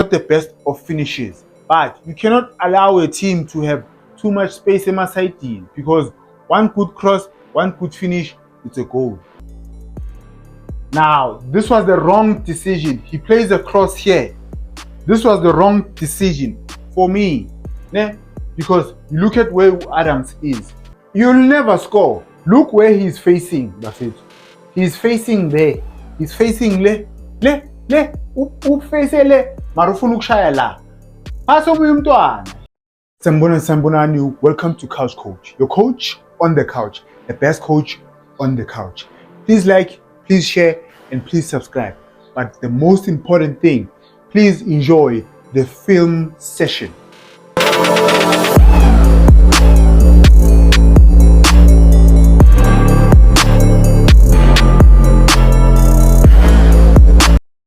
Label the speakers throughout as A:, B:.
A: not the best of finishes, but you cannot allow a team to have too much space in my side team, because one good cross, one good finish, it's a goal. Now, this was the wrong decision. He plays a cross here. This was the wrong decision for me, né? Because you look at where Adams is. You'll never score. Look where he's facing, Bafethu. He's facing there. He's facing le. Face le. Marufunu kushaya la. Paso mntwana. Sambonani, welcome to Couch Coach. Your coach on the couch. The best coach on the couch. Please like, please share, and please subscribe. But the most important thing, please enjoy the film session.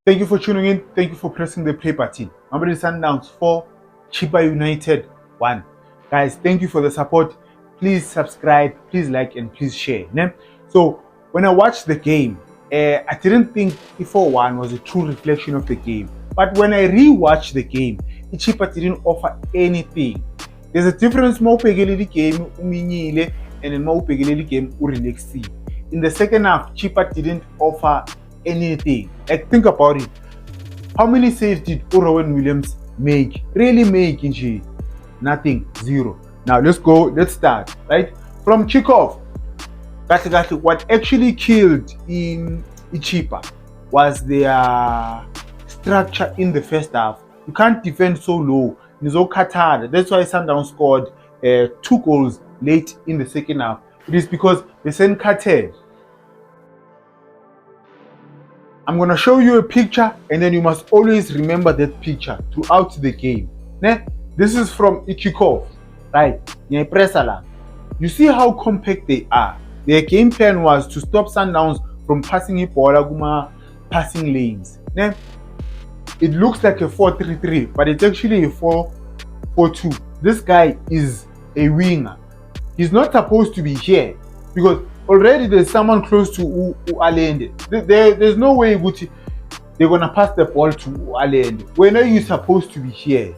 A: Thank you for tuning in. Thank you for pressing the play button. Mamelodi Sundowns 4, Chippa United 1. Guys, thank you for the support. Please subscribe, please like, and please share. Né? So, when I watched the game, I didn't think 4-1 was a true reflection of the game. But when I re-watched the game, Chippa didn't offer anything. There's a difference more the game uminyile and then more the game urelaxi. In the second half, Chippa didn't offer anything. Like, think about it. How many saves did Rowan Williams make? Really make, nothing, zero. Now let's go, let's start, right? From kickoff, what actually killed in Chippa was their structure in the first half. You can't defend so low. Nizo Qatar. That's why Sundowns scored 2 goals late in the second half. It is because they sent Qatar. I'm going to show you a picture, and then you must always remember that picture throughout the game. This is from kickoff, right? You see how compact they are. Their game plan was to stop Sundowns from passing the ball passing lanes. It looks like a 4-3-3, but it's actually a 4-4-2. This guy is a winger. He's not supposed to be here, because already there's someone close to Allende. There's no way they're going to pass the ball to Allende. When are you supposed to be here?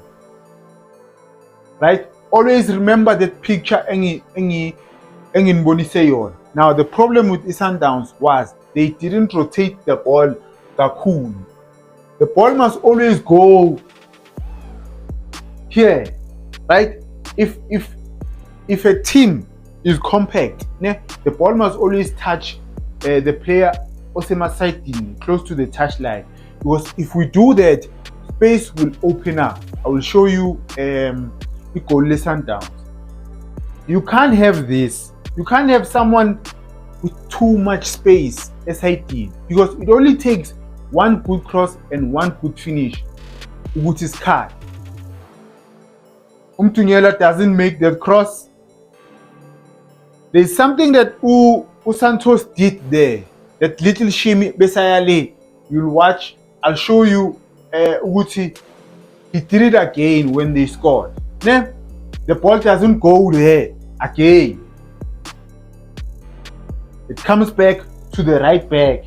A: Right? Always remember that picture. Now, the problem with Sundowns was they didn't rotate the ball cool. The ball must always go here, right? If a team is compact, the ball must always touch the player Osema side close to the touchline, because if we do that, space will open up. I will show you the goal Sundowns. You can't have this. You can't have someone with too much space SID, because it only takes one good cross and one good finish, which is cut. Umtunyela doesn't make that cross. There's something that Santos did there. That little shimmy Besayale. You'll watch. I'll show you Uguti. He did it again when they scored. The ball doesn't go there again. It comes back to the right back.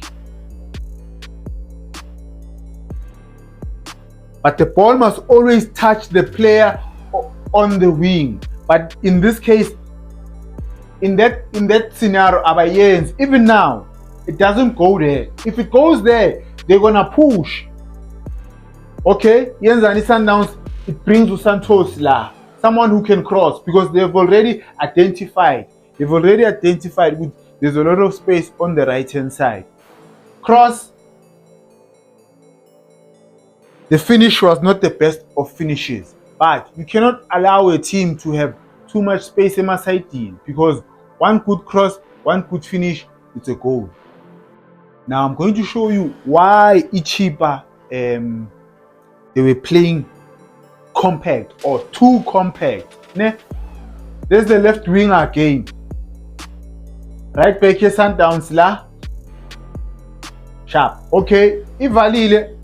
A: But the ball must always touch the player on the wing. But in this case, in that scenario, Abayens, even now, it doesn't go there. If it goes there, they're gonna push. Okay, Yenzani Sundowns, it brings Santos la, someone who can cross, because they've already identified. With there's a lot of space on the right hand side. Cross. The finish was not the best of finishes, but you cannot allow a team to have too much space in my side team, because one good cross, one good finish, it's a goal. Now I'm going to show you why Chippa they were playing compact or too compact. There's the left winger again. Right back here, Sundowns la. Sharp. Okay, Ivalile,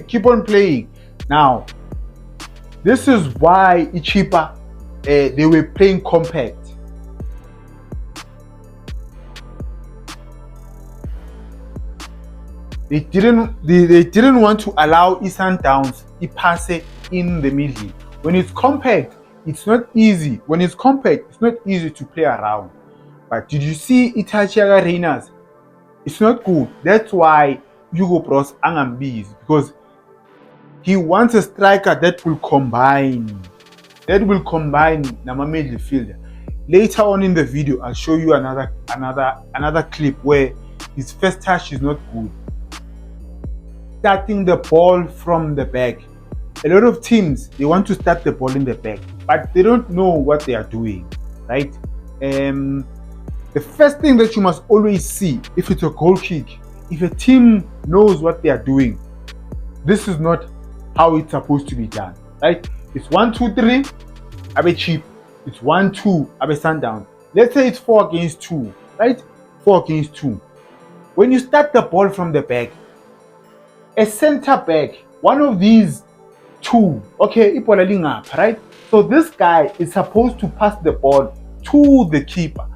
A: keep on playing. Now, this is why Chippa they were playing compact. They didn't want to allow Sundowns pass in the middle. When it's compact, it's not easy. When it's compact, it's not easy to play around. But did you see Itachiaga Reyners? It's not good. That's why Hugo Bros Angambi's, because he wants a striker that will combine Nama midfielder. Later on in the video, I'll show you another clip where his first touch is not good. Starting the ball from the back. A lot of teams, they want to start the ball in the back, but they don't know what they are doing, right? The first thing that you must always see, if it's a goal kick, if a team knows what they are doing, this is not how it's supposed to be done, right? It's 1, 2, 3, Abe cheap. It's 1, 2, Abe Sundown. Let's say it's 4 against 2, right? 4 against 2. When you start the ball from the back, a center back, one of these two, okay, right? So this guy is supposed to pass the ball to the keeper,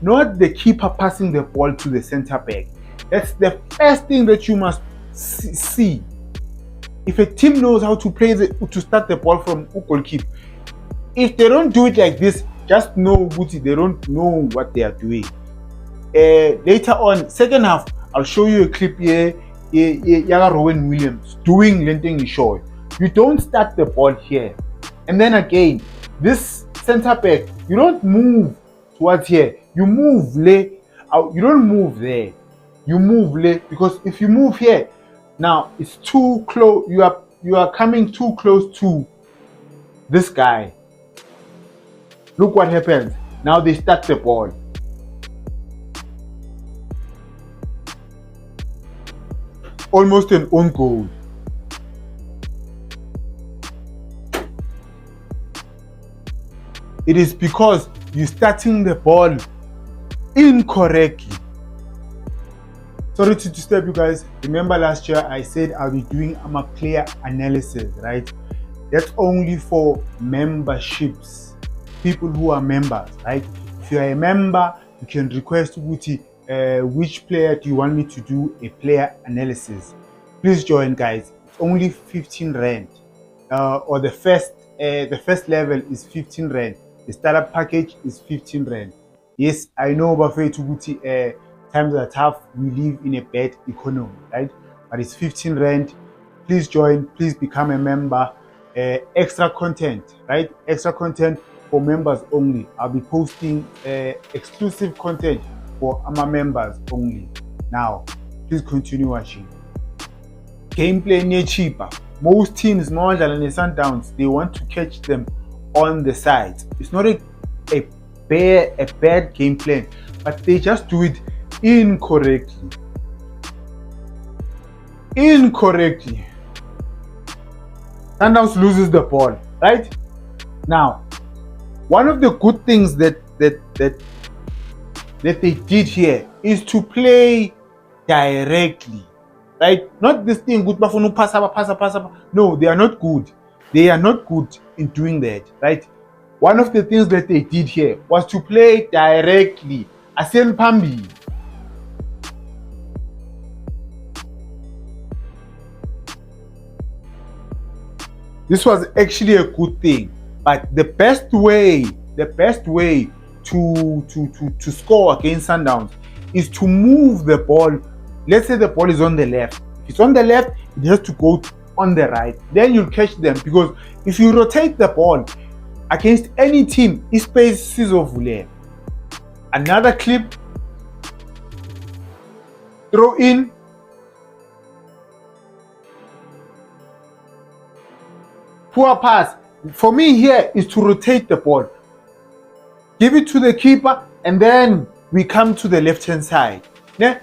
A: not the keeper passing the ball to the center back. That's the first thing that you must see. If a team knows how to play to start the ball from goalkeeper, if they don't do it like this, just know they don't know what they are doing. Later on, second half, I'll show you a clip here. Yaga Rowan Williams doing Lenting Shaw. You don't start the ball here, and then again, this center back, you don't move towards here. You move late. You don't move there. You move late, because if you move here, now it's too close. You are coming too close to this guy. Look what happens. Now they start the ball. Almost an own goal. It is because you're starting the ball incorrectly. Sorry to disturb you guys. Remember last year I said I'll be doing a player analysis, right? That's only for memberships, people who are members, right? If you are a member, you can request which player do you want me to do a player analysis. Please join, guys. It's only 15 rand, or the first level is 15 rand. The startup package is 15 rand. Yes, I know Buffet to times are tough. We live in a bad economy, right? But it's 15 rand. Please join. Please become a member. Extra content, right? Extra content for members only. I'll be posting exclusive content for our members only. Now, please continue watching. Gameplay near cheaper. Most teams, more than the Sundowns, they want to catch them on the sides. It's not a bad game plan, but they just do it incorrectly. Sundowns loses the ball, right? Now, one of the good things that they did here is to play directly, right? Not this thing good pass. No, they are not good. They are not good in doing that, right? One of the things that they did here was to play directly. Asel Pambi. This was actually a good thing, but the best way to score against Sundowns is to move the ball. Let's say the ball is on the left. If it's on the left, it has to go on the right. Then you'll catch them, because if you rotate the ball against any team, it's spaces of Vule. Another clip. Throw in. Poor pass. For me here is to rotate the ball. Give it to the keeper, and then we come to the left-hand side. Yeah?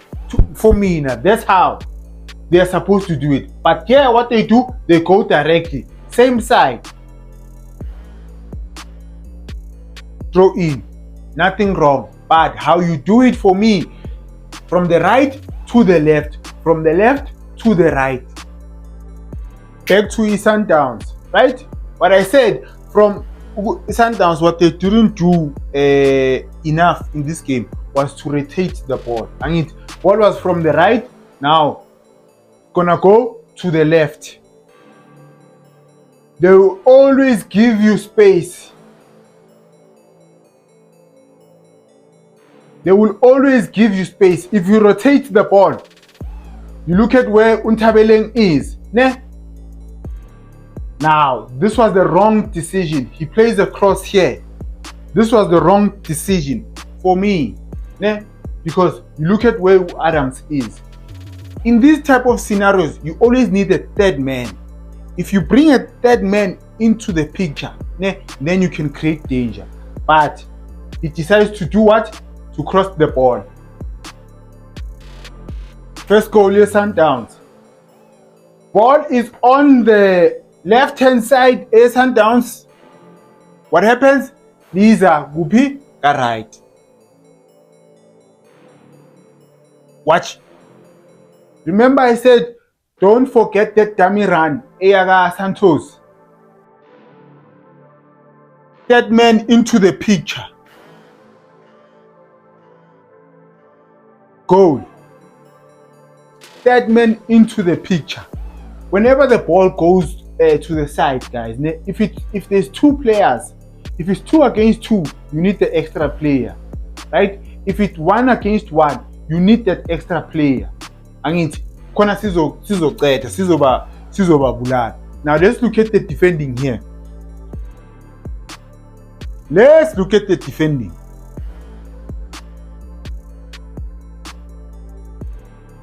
A: For me, now, that's how they are supposed to do it. But here, what they do, they go directly. Same side. Throw in. Nothing wrong. But how you do it for me, from the right to the left, from the left to the right. Back to Sundowns, right? What I said, from Sundowns, what they didn't do enough in this game was to rotate the ball. I mean, ball was from the right. Now, gonna go to the left. They will always give you space. They will always give you space. If you rotate the ball, you look at where Ntabeleng is. Ne? Now, this was the wrong decision. He plays a cross here. This was the wrong decision for me. Ne? Because you look at where Adams is. In these type of scenarios, you always need a third man. If you bring a third man into the picture, ne, then you can create danger. But he decides to do what? To cross the ball. First goal is Sundowns. Ball is on the left-hand side, Sundowns. What happens? Lisa Gupi right. Watch. Remember I said, don't forget that dummy run, Eyaga Santos. That man into the picture. Goal. That man into the picture. Whenever the ball goes to the side, guys, if there's two players, if it's 2 against 2, you need the extra player, right? If it's 1 against 1, you need that extra player. And khona sizoqeda sizobabulala. Now let's look at the defending here. Let's look at the defending.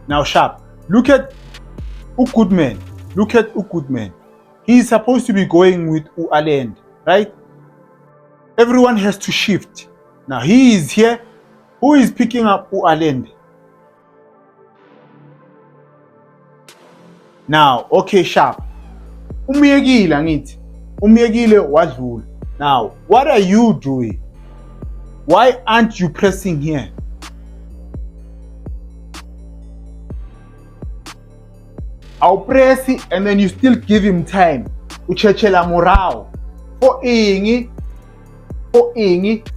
A: Now sharp. Look at Goodman. Look at Goodman. He's supposed to be going with Allende, right? Everyone has to shift. Now he is here. Who is picking up Allende? Now, okay, sharp. Umyekile angithi. Umyekile wadlula. Now, what are you doing? Why aren't you pressing here? I'll press it and then you still give him time. Uchechela morale. For Ingi,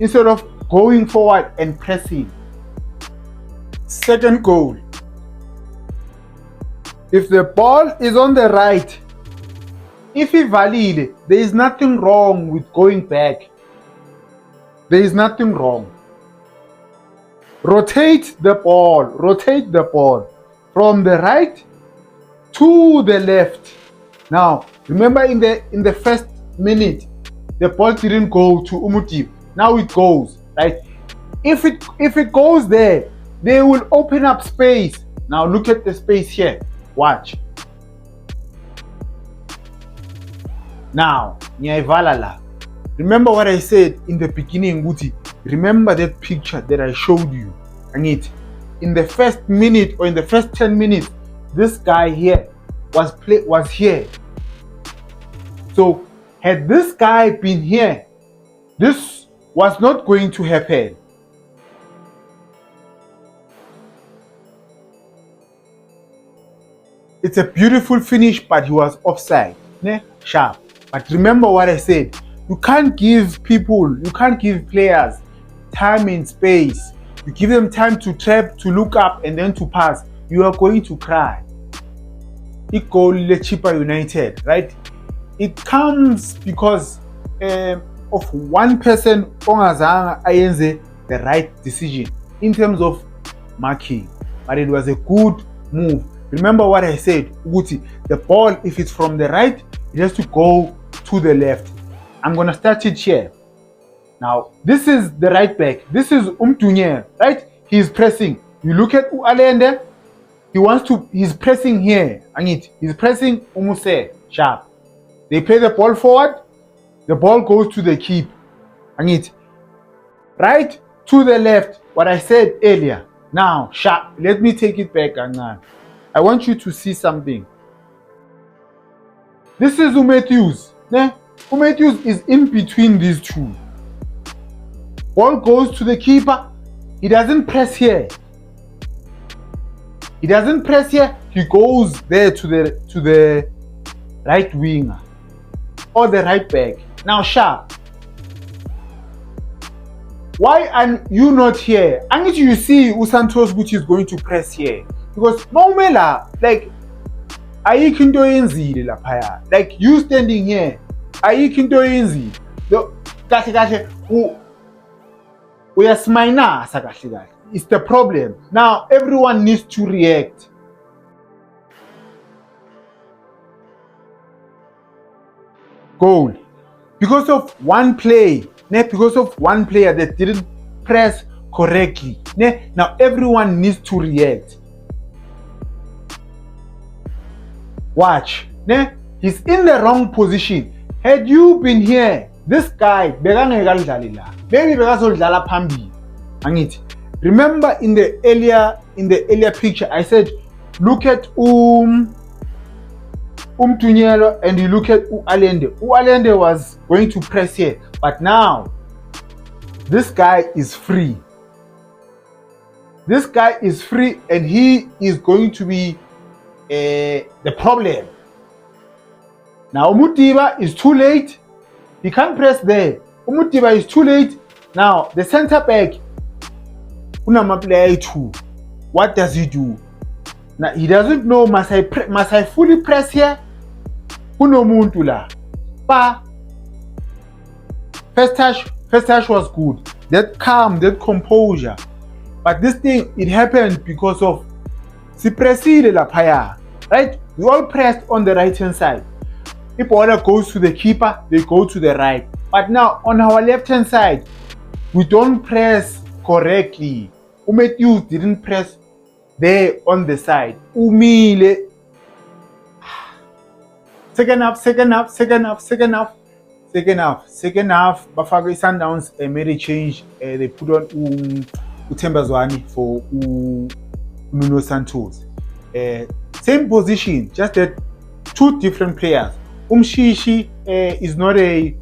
A: instead of going forward and pressing. Second goal. If the ball is on the right, if he valid, there is nothing wrong with going back. There is nothing wrong. Rotate the ball from the right to the left. Now, remember in the first minute, the ball didn't go to Umutip. Now it goes, right? If it goes there, they will open up space. Now look at the space here. Watch. Now, Nyaivalala. Remember what I said in the beginning, Guti. Remember that picture that I showed you. And in the first minute or in the first 10 minutes, this guy here was here. So had this guy been here, this was not going to happen. It's a beautiful finish, but he was offside. Ne? Sharp. But remember what I said. You can't give players time and space. You give them time to trap, to look up, and then to pass. You are going to cry. It goal Chippa United, right? It comes because of one person ongazange ayenze the right decision in terms of marking. But it was a good move. Remember what I said, Uguti, the ball, if it's from the right, it has to go to the left. I'm going to start it here. Now, this is the right back. This is Umtunye, right? He's pressing. You look at Allende, he's pressing here. He's pressing Umuse, sharp. They play the ball forward, the ball goes to the keep. Right to the left, what I said earlier. Now, sharp. Let me take it back, Angan. I want you to see something. This is Matthews. Matthews is in between these two. Ball goes to the keeper. He doesn't press here. He goes there to the right winger or the right back. Now, sharp. Why are you not here? You see Usantos, which is going to press here. Because Maumela, like, ayikho into oyenzile laphaya, like you standing here, ayikho into oyenzile kahle kahle uyasiminasa kahle kahle. It's the problem. Now everyone needs to react. Goal. Because of one play, because of one player that didn't press correctly, now everyone needs to react. Watch, he's in the wrong position. Had you been here, this guy maybe bekazodlala phambili. Angithi, remember in the earlier picture I said look at Mtunyelo and you look at Allende. Allende was going to press here, but now this guy is free. This guy is free and he is going to be the problem. Now Mutiba is too late. He can't press there. Mutiba is too late. Now the center back, Unama player 2. What does he do? Now he doesn't know, must I fully press here? Unomuntu la. But first touch was good. That calm, that composure. But this thing, it happened because of Sipresile Lapaya. Right? We all pressed on the right hand side. If order goes to the keeper, they go to the right. But now on our left hand side, we don't press correctly. Umethu didn't press there on the side. Umile. Second half. Bafaka Sundowns made a change. They put on Uthemba Zwane for Nuno Santos. Same position, just that two different players. Umshishi is not a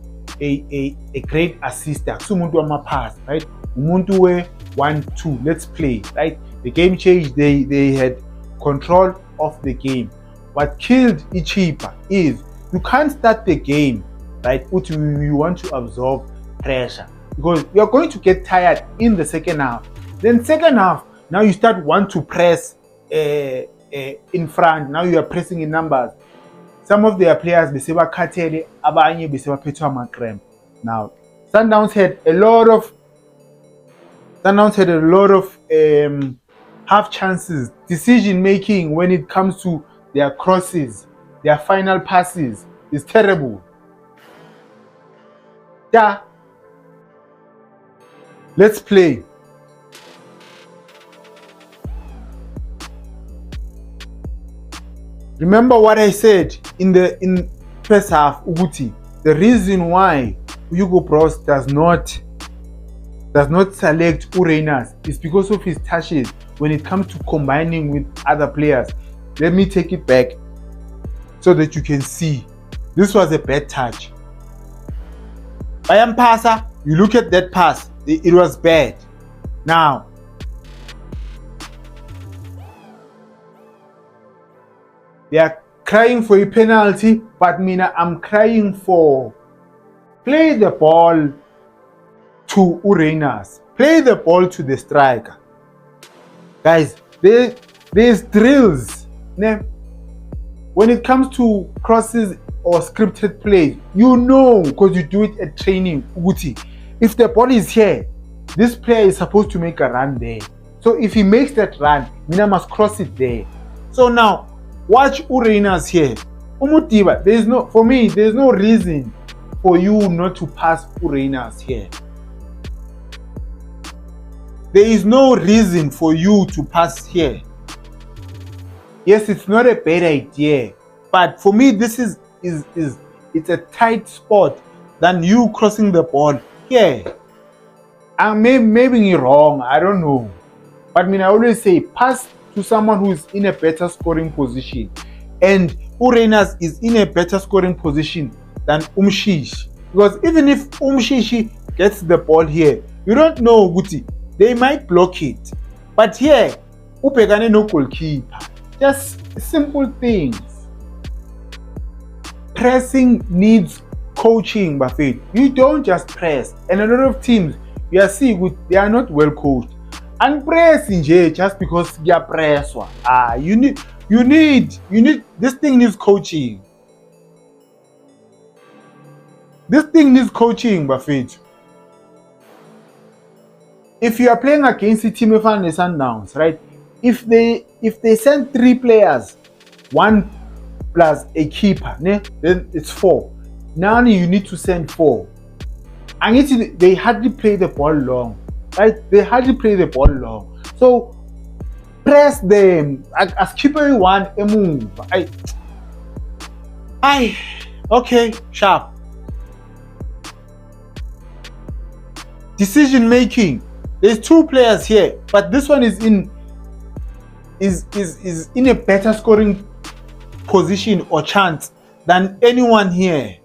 A: great assister. Sumuntu ama pass, right? Umuntu we 1-2. Let's play, right? The game changed. They had control of the game. What killed Ichipa is you can't start the game, right? You want to absorb pressure because you're going to get tired in the second half. Then second half, now you want to press in front. Now you are pressing in numbers. Some of their players beseba Katele, abanye beseba Petwa Makrem. Now Sundowns had a lot of half chances, decision making when it comes to their crosses, their final passes is terrible. Yeah. Let's play. Remember what I said in first half, Uguti. The reason why Hugo Bros does not select Urenas is because of his touches when it comes to combining with other players. Let me take it back so that you can see. This was a bad touch. Bayam Pasa, you look at that pass, it was bad. Now, they are crying for a penalty, but Mina, I'm crying for play the ball to Urenas. Play the ball to the striker. Guys, there's drills. When it comes to crosses or scripted plays, you know, because you do it at training, Uguti. If the ball is here, this player is supposed to make a run there. So if he makes that run, Mina must cross it there. So now, watch Urenas here. Umutiba, there's no reason for you not to pass Urenas here. There is no reason for you to pass here. Yes, it's not a bad idea, but for me, this is it's a tight spot than you crossing the ball here. I may be wrong, I don't know, but I always say pass to someone who is in a better scoring position, and Urenas is in a better scoring position than Umshishi, because even if Umshishi gets the ball here, you don't know, Guti, they might block it, but here Upegane no goalkeeper. Just simple things. Pressing needs coaching, Buffett. You don't just press. And a lot of teams, we are seeing they are not well coached. And pressing just because you are press. You need You need this thing needs coaching. This thing needs coaching, Buffett. If you are playing against a team of Sundowns, right? If they send 3 players, 1 plus a keeper, then it's 4. Now you need to send 4. And they hardly play the ball long, right? They hardly play the ball long. So press them as keeper you want a move. Okay, sharp. Decision making. There's 2 players here, but this one is in a better scoring position or chance than anyone here.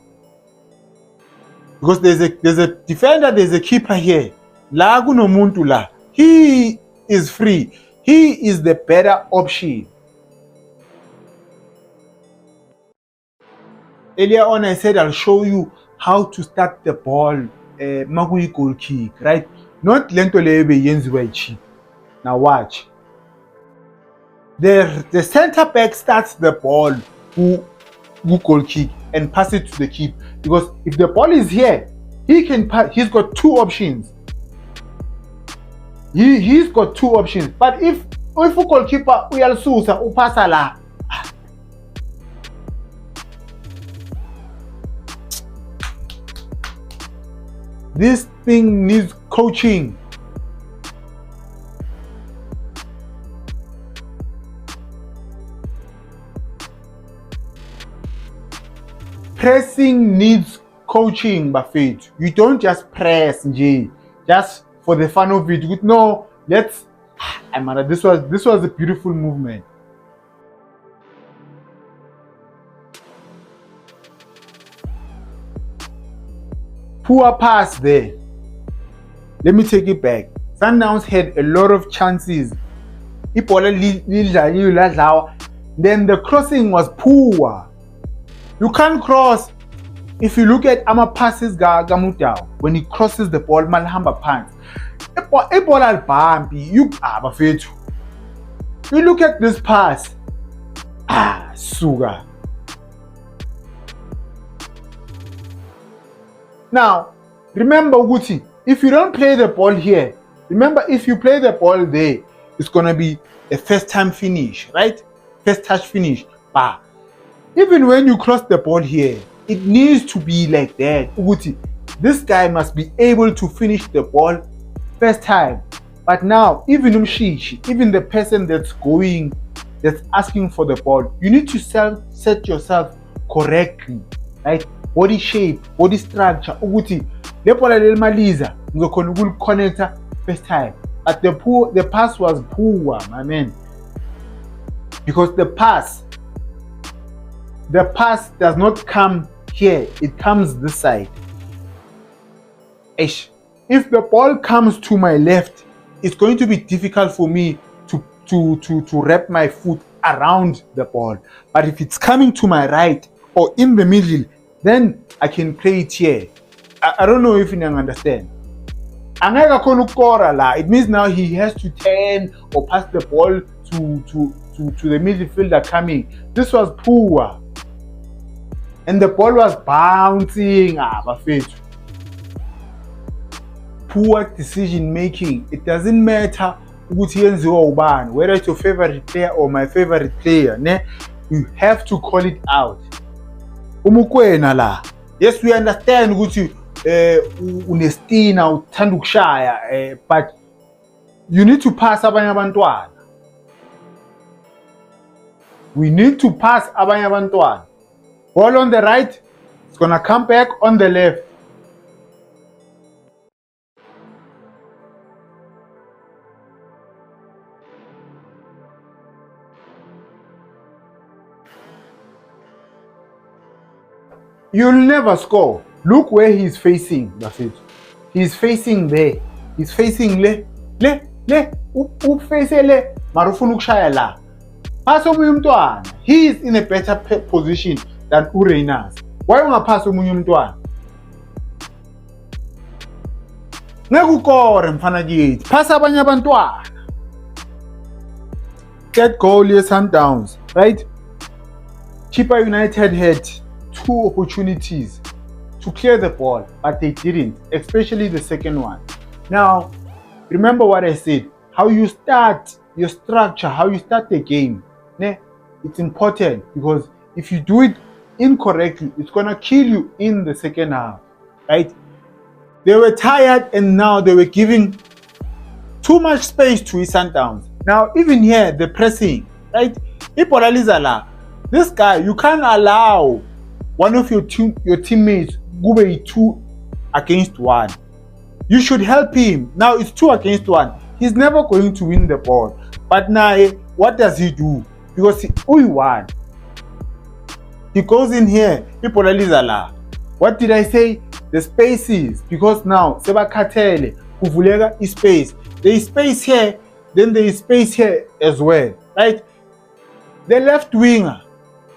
A: Because there's a defender, there's a keeper here. La kunomuntu la. He is free. He is the better option. Earlier on I said I'll show you how to start the ball makuyi goal kick, right? Not lento lebe yenziwe cheap. Now watch. The center back starts the ball who goal kick and pass it to the keeper, because if the ball is here, he can pass. He's got 2 options. He's got 2 options. But if goalkeeper uyasusa upasa la, this thing needs coaching. Pressing needs coaching, Buffett. You don't just press, just for the fun of it. No, this was a beautiful movement. Poor pass there. Let me take it back. Sundowns had a lot of chances. Then the crossing was poor. You can't cross. If you look at Ama passes Gamutao, when he crosses the ball, Malhamba pants. A ball al bumpy. You look at this pass. Sugar. Now, remember, Guti, if you don't play the ball here, remember, if you play the ball there, it's gonna be a first time finish, right? First touch finish. Bah. Even when you cross the ball here, it needs to be like that. Uguti, this guy must be able to finish the ball first time. But now, even the person that's asking for the ball, you need to set yourself correctly, right? Body shape, body structure. Uguti, le ball maliza, ngokona connector first time. But the pass was poor, my man. Because the pass does not come here, it comes this side. If the ball comes to my left, it's going to be difficult for me to wrap my foot around the ball. But if it's coming to my right or in the middle, then I can play it here. I don't know if you understand. It means now he has to turn or pass the ball to the midfielder coming. This was poor. And the ball was bouncing. Poor decision making. It doesn't matter whether it's your favorite player or my favorite player. You have to call it out. Yes, we understand unestina uthanda ukushaya, but you need to pass abanye abantwana. We need to pass abanye abantwana. Ball on the right, it's gonna come back on the left. You'll never score. Look where he's facing. That's it. He's facing there. He's facing le. Face le. Marufunu kushaya la. Pass omunye umntwana. He is in a better position than Ureinas. Why ungapass omunye umntwana? Ngeke ukore mfana kithi. Pass abanye abantwana. Third goal is Sundowns, right? Chippa United had 2 opportunities to clear the ball, but they didn't, especially the second one. Now, remember what I said, how you start your structure, how you start the game. It's important, because if you do it incorrectly, it's gonna kill you in the second half, right? They were tired, and now they were giving too much space to Sundowns. Now, even here, the pressing, right? This guy, you can't allow one of your teammates go be 2 against 1. You should help him. Now it's 2 against 1. He's never going to win the ball. But now, what does he do? Because he won. He goes in here. What did I say? The spaces. Because now, sebakhathele kuvuleka ispace. There is space here, then there is space here as well, right? The left winger,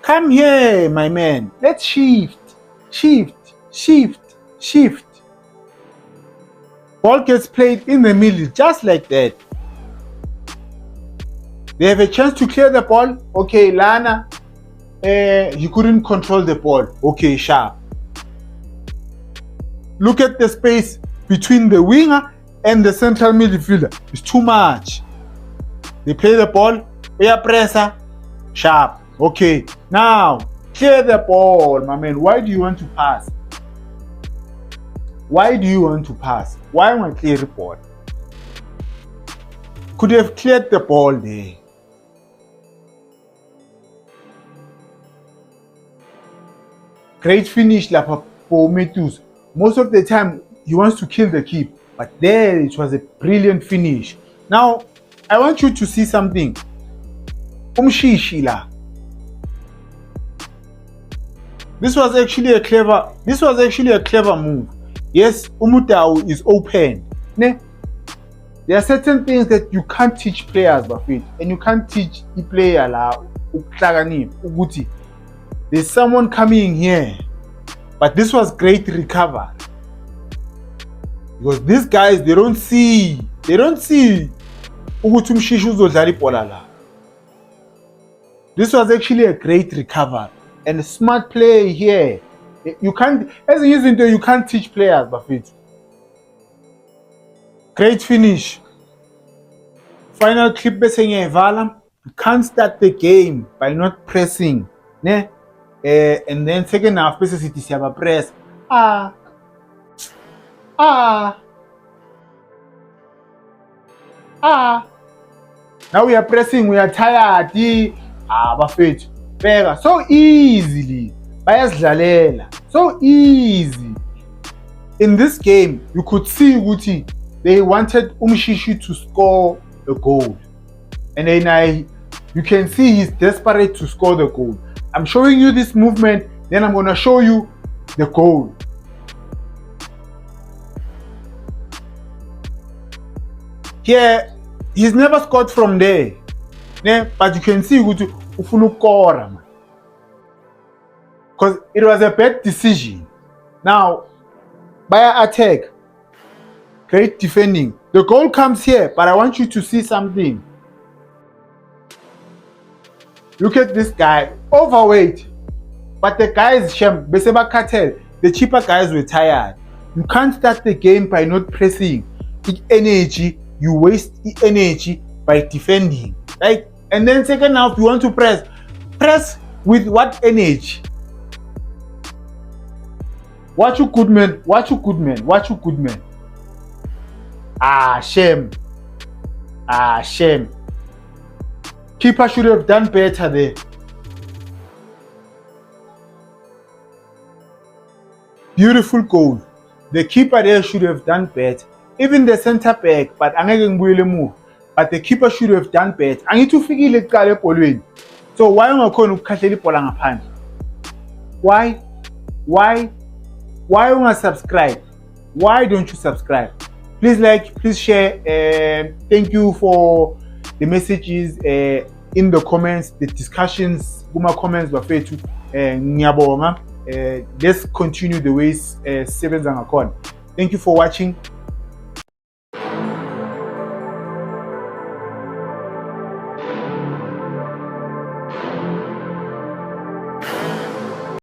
A: come here, my man. Let's shift. Ball gets played in the middle, just like that. They have a chance to clear the ball. Okay, Lana, he couldn't control the ball. Okay, sharp. Look at the space between the winger and the central midfielder. It's too much. They play the ball, we are presser, sharp. Okay, now clear the ball, my man. Why do you want to pass? Why want to clear the ball? Could you have cleared the ball there? Great finish, Lapa Metus. Most of the time, he wants to kill the keep, but there it was a brilliant finish. Now, I want you to see something. Umshishila. This was actually a clever move. Yes, Umutau is open. There are certain things that you can't teach players, Bafit, and you can't teach the player there's someone coming here. But this was great recover. Because these guys, they don't see ukuthi umshishi uzodlala ibhola la. This was actually a great recover and a smart play here. You can't, as you can't teach players, Bafit. Great finish. Final clip bese ngiyayivala. You can't start the game by not pressing, ne? And then second half bese sithi siyaba press. Now we are pressing, we are tired. Bafethu. Beka so easily. Bayazidlalela. So easy. In this game, you could see ukuthi they wanted Umshishi to score a goal. And then you can see he's desperate to score the goal. I'm showing you this movement, then I'm going to show you the goal. Here, he's never scored from there. But you can see ukuthi ufuna ukukora, man. Because it was a bad decision. Now, by attack, great defending. The goal comes here, but I want you to see something. Look at this guy, overweight. But the guys, Beseba Cartel, the cheaper guys were tired. You can't start the game by not pressing. Energy, you waste energy by defending, right? And then second half, you want to press. Press with what energy? Watch you good man. Shame. Shame. Keeper should have done better there. Beautiful goal. The keeper there should have done better. Even the center back, but angeke ngibuyele move. But the keeper should have done better. Angithi ufikile kuqala ebholweni. So why ungakhona ukukhahlela ibhola ngaphandle? Why ungasubscribe? Why don't you subscribe? Please like, please share. Thank you for the messages in the comments, the discussions. Kuma comments bafethu. Ngiyabonga. Let's continue the ways sebenza ngakhona. Thank you for watching.